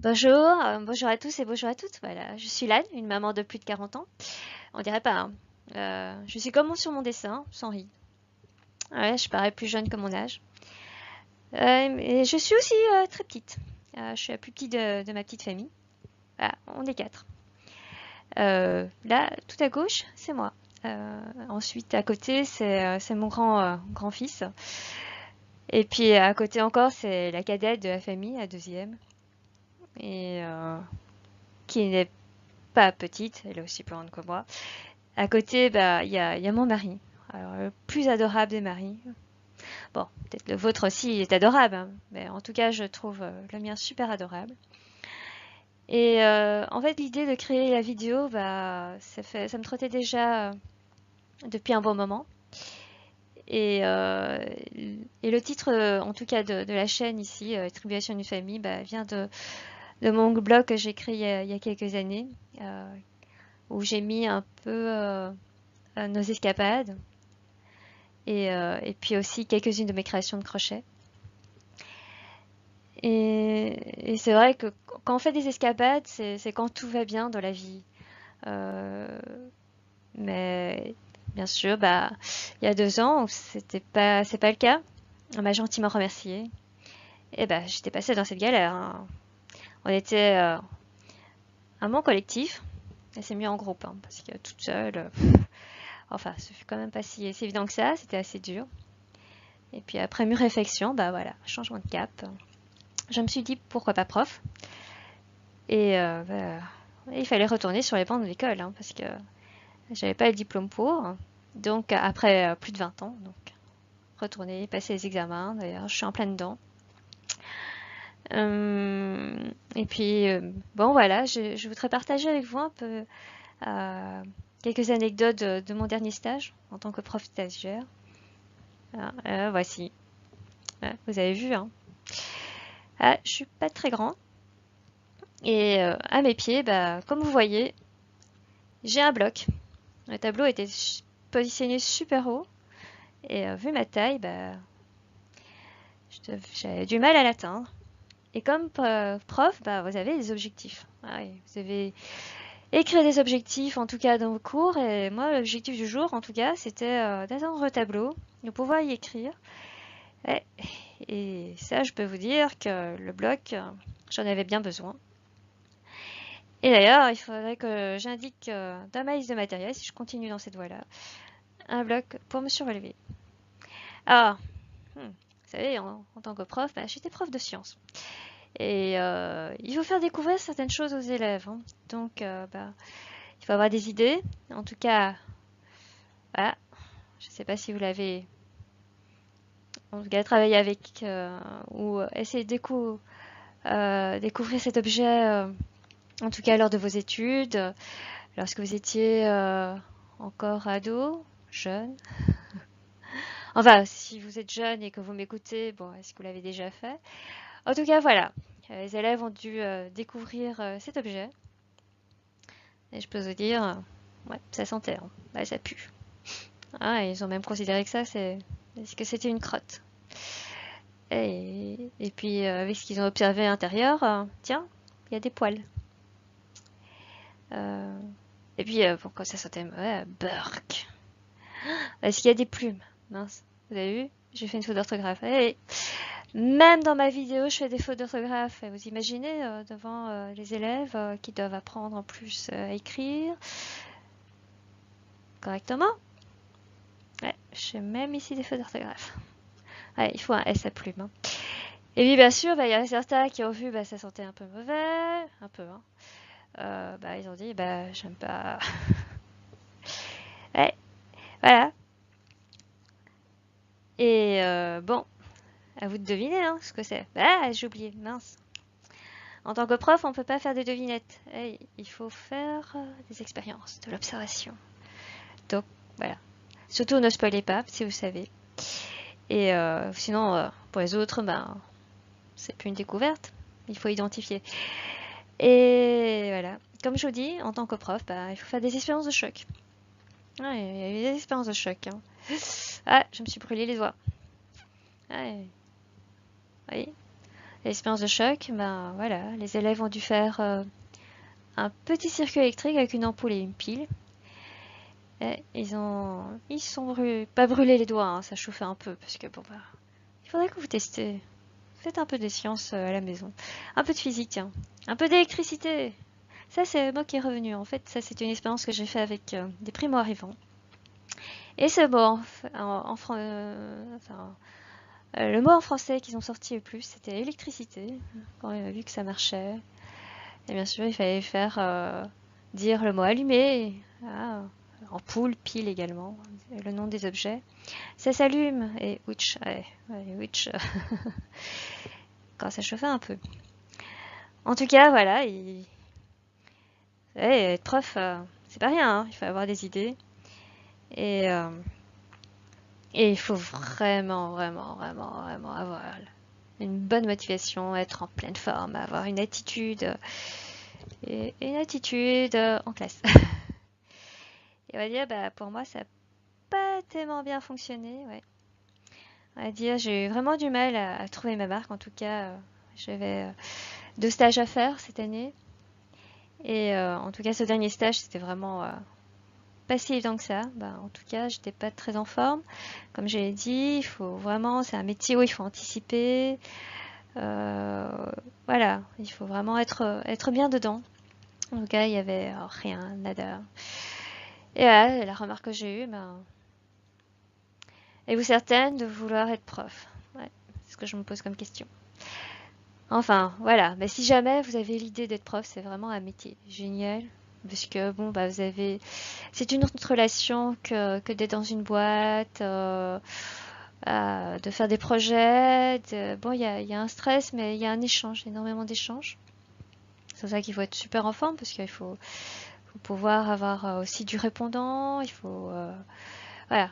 Bonjour, bonjour à tous et bonjour à toutes. Voilà, je suis Lan, une maman de plus de 40 ans. On dirait pas, hein. Je suis comme sur mon dessin, sans rire. Ouais, je parais plus jeune que mon âge. Et je suis aussi très petite. Je suis la plus petite de ma petite famille. Voilà, on est quatre. Là, tout à gauche, c'est moi. Ensuite, à côté, c'est mon grand-fils. Et puis à côté encore, c'est la cadette de la famille, la deuxième. Et qui n'est pas petite, elle est aussi plus grande que moi. À côté, bah, il y a mon mari. Alors, le plus adorable des maris. Bon, peut-être le vôtre aussi est adorable, hein, mais en tout cas, je trouve le mien super adorable. Et en fait, l'idée de créer la vidéo, bah, ça me trottait déjà depuis un bon moment. Et, euh, et le titre, en tout cas, de la chaîne ici, Tribulation d'une famille, bah, vient de mon blog que j'ai créé il y a quelques années, euh, où j'ai mis un peu nos escapades. Et puis aussi quelques-unes de mes créations de crochet. Et c'est vrai que quand on fait des escapades, c'est quand tout va bien dans la vie. Euh, mais bien sûr, bah, il y a 2 ans, c'est pas le cas. On m'a gentiment remercié. Et bah, j'étais passée dans cette galère, hein. On était un bon collectif. Et c'est mieux en groupe, hein, parce que toute seule, enfin, ce fut quand même pas si évident que ça. C'était assez dur. Et puis après mûre réflexion, bah voilà, changement de cap. Je me suis dit pourquoi pas prof. Et bah, il fallait retourner sur les bancs de l'école, hein, parce que j'avais pas le diplôme pour. Donc après plus de 20 ans, donc retourner, passer les examens. D'ailleurs, je suis en plein dedans. Et puis bon voilà, je voudrais partager avec vous un peu euh, quelques anecdotes de mon dernier stage en tant que prof stagiaire. Voici. Vous avez vu, hein. Je suis pas très grand. Et à mes pieds, bah, comme vous voyez, j'ai un bloc. Le tableau était positionné super haut. Et vu ma taille, bah, j'avais du mal à l'atteindre. Et comme prof, bah, vous avez des objectifs. Ah oui, vous avez écrit des objectifs, en tout cas dans vos cours. Et moi, l'objectif du jour, en tout cas, c'était d'atteindre le tableau, de pouvoir y écrire. Et, et ça, je peux vous dire que le bloc, j'en avais bien besoin. Et d'ailleurs, il faudrait que j'indique dans ma liste de matériel, si je continue dans cette voie-là, un bloc pour me surrelever. Ah, vous savez, en tant que prof, bah, j'étais prof de sciences. Et il faut faire découvrir certaines choses aux élèves, hein. Donc, bah, il faut avoir des idées. En tout cas, voilà. Je ne sais pas si vous l'avez, en tout cas, travaillé avec ou essayé de découvrir cet objet, en tout cas lors de vos études, lorsque vous étiez encore ado, jeune. Enfin, si vous êtes jeune et que vous m'écoutez, bon, est-ce que vous l'avez déjà fait? En tout cas, voilà. Les élèves ont dû découvrir cet objet. Et je peux vous dire, ouais, ça sentait, hein. Ouais, ça pue. Ah, ils ont même considéré que que c'était une crotte. Et puis, avec ce qu'ils ont observé à l'intérieur, tiens, il y a des poils. Euh, et puis, pourquoi ça sentait mauvais? Burk. Est-ce qu'il y a des plumes? Mince. Vous avez vu? J'ai fait une faute d'orthographe. Et même dans ma vidéo, je fais des fautes d'orthographe. Et vous imaginez, devant les élèves qui doivent apprendre en plus à écrire correctement? Ouais, je fais même ici des fautes d'orthographe. Ouais, il faut un S à plume, hein. Et puis bien sûr, bah, il y a certains qui ont vu, bah, ça sentait un peu mauvais, un peu, hein. Bah, ils ont dit, bah, j'aime pas. Ouais, voilà. Et bon, à vous de deviner, hein, ce que c'est. Ah, j'ai oublié, mince. En tant que prof, on peut pas faire des devinettes. Hey, il faut faire des expériences, de l'observation. Donc, voilà. Surtout, ne spoilez pas, si vous savez. Et sinon, pour les autres, ben, c'est plus une découverte. Il faut identifier. Et voilà. Comme je vous dis, en tant que prof, bah, il faut faire des expériences de choc. Ouais, il y a eu des expériences de choc, hein. Ah, je me suis brûlé les doigts. Ouais, oui. L'expérience de choc, ben voilà, les élèves ont dû faire un petit circuit électrique avec une ampoule et une pile. Et ils sont pas brûlés les doigts, hein, ça chauffait un peu parce que bon bah, il faudrait que vous testez. Faites un peu de sciences à la maison, un peu de physique, tiens, un peu d'électricité. Ça c'est moi qui est revenu. En fait, ça c'est une expérience que j'ai fait avec des primo-arrivants. Et c'est bon, enfin, le mot en français qu'ils ont sorti le plus, c'était électricité. Quand on a vu que ça marchait. Et bien sûr, il fallait faire dire le mot allumé. Ah, ampoule, pile également, le nom des objets. Ça s'allume et ouch, ouais, ouch, quand ça chauffait un peu. En tout cas, voilà, ouais, être prof, c'est pas rien, hein, il faut avoir des idées. Et, euh, et il faut vraiment, vraiment, vraiment, vraiment avoir une bonne motivation, être en pleine forme, avoir une attitude, et une attitude en classe. Et on va dire, bah, pour moi, ça n'a pas tellement bien fonctionné, ouais. On va dire, j'ai eu vraiment du mal à trouver ma marque. En tout cas, j'avais 2 stages à faire cette année. Et en tout cas, ce dernier stage, c'était vraiment pas si évident que ça. Bah, en tout cas, j'étais pas très en forme. Comme je l'ai dit, il faut vraiment, c'est un métier où il faut anticiper. Euh, voilà, il faut vraiment être bien dedans. En tout cas, il y avait rien, nada. Et voilà, la remarque que j'ai eue, ben, êtes-vous certaine de vouloir être prof? Ouais, c'est ce que je me pose comme question. Enfin, voilà. Mais si jamais vous avez l'idée d'être prof, c'est vraiment un métier génial. Parce que, bon, bah, c'est une autre relation que d'être dans une boîte, de faire des projets. Bon, il y a un stress, mais il y a un échange, énormément d'échanges. C'est pour ça qu'il faut être super en forme, parce faut pouvoir avoir aussi du répondant. Il faut, voilà.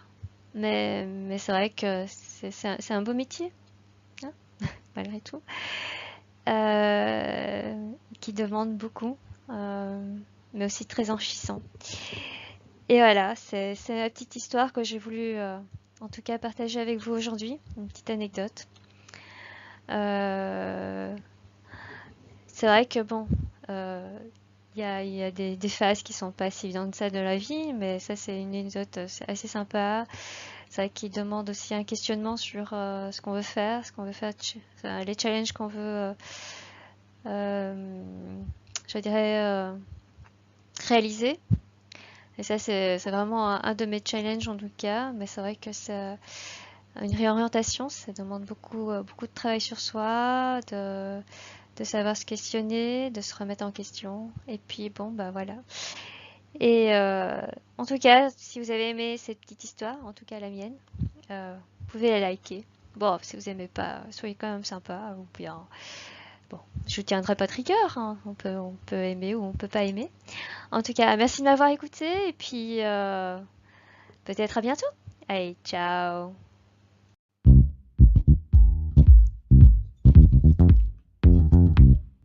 Mais c'est vrai que c'est un beau métier, hein, malgré tout. Qui demande beaucoup, euh, mais aussi très enrichissant. Et voilà, c'est la petite histoire que j'ai voulu, en tout cas, partager avec vous aujourd'hui, une petite anecdote. Euh, c'est vrai que bon, euh, il y a des phases qui sont pas si évidentes que ça de la vie, mais ça c'est une anecdote assez sympa. C'est vrai qu'il demande aussi un questionnement sur ce qu'on veut faire, les challenges qu'on veut, euh, je dirais, réaliser. Et ça, c'est vraiment un de mes challenges en tout cas. Mais c'est vrai que c'est une réorientation, ça demande beaucoup de travail sur soi, de savoir se questionner, de se remettre en question. Et puis bon, bah voilà. Et en tout cas, si vous avez aimé cette petite histoire, en tout cas la mienne, vous pouvez la liker. Bon, si vous aimez pas, soyez quand même sympa, ou bien, bon, je tiendrai pas de rigueur, hein. On peut aimer ou on peut pas aimer. En tout cas, merci de m'avoir écouté et puis peut-être à bientôt. Allez, ciao!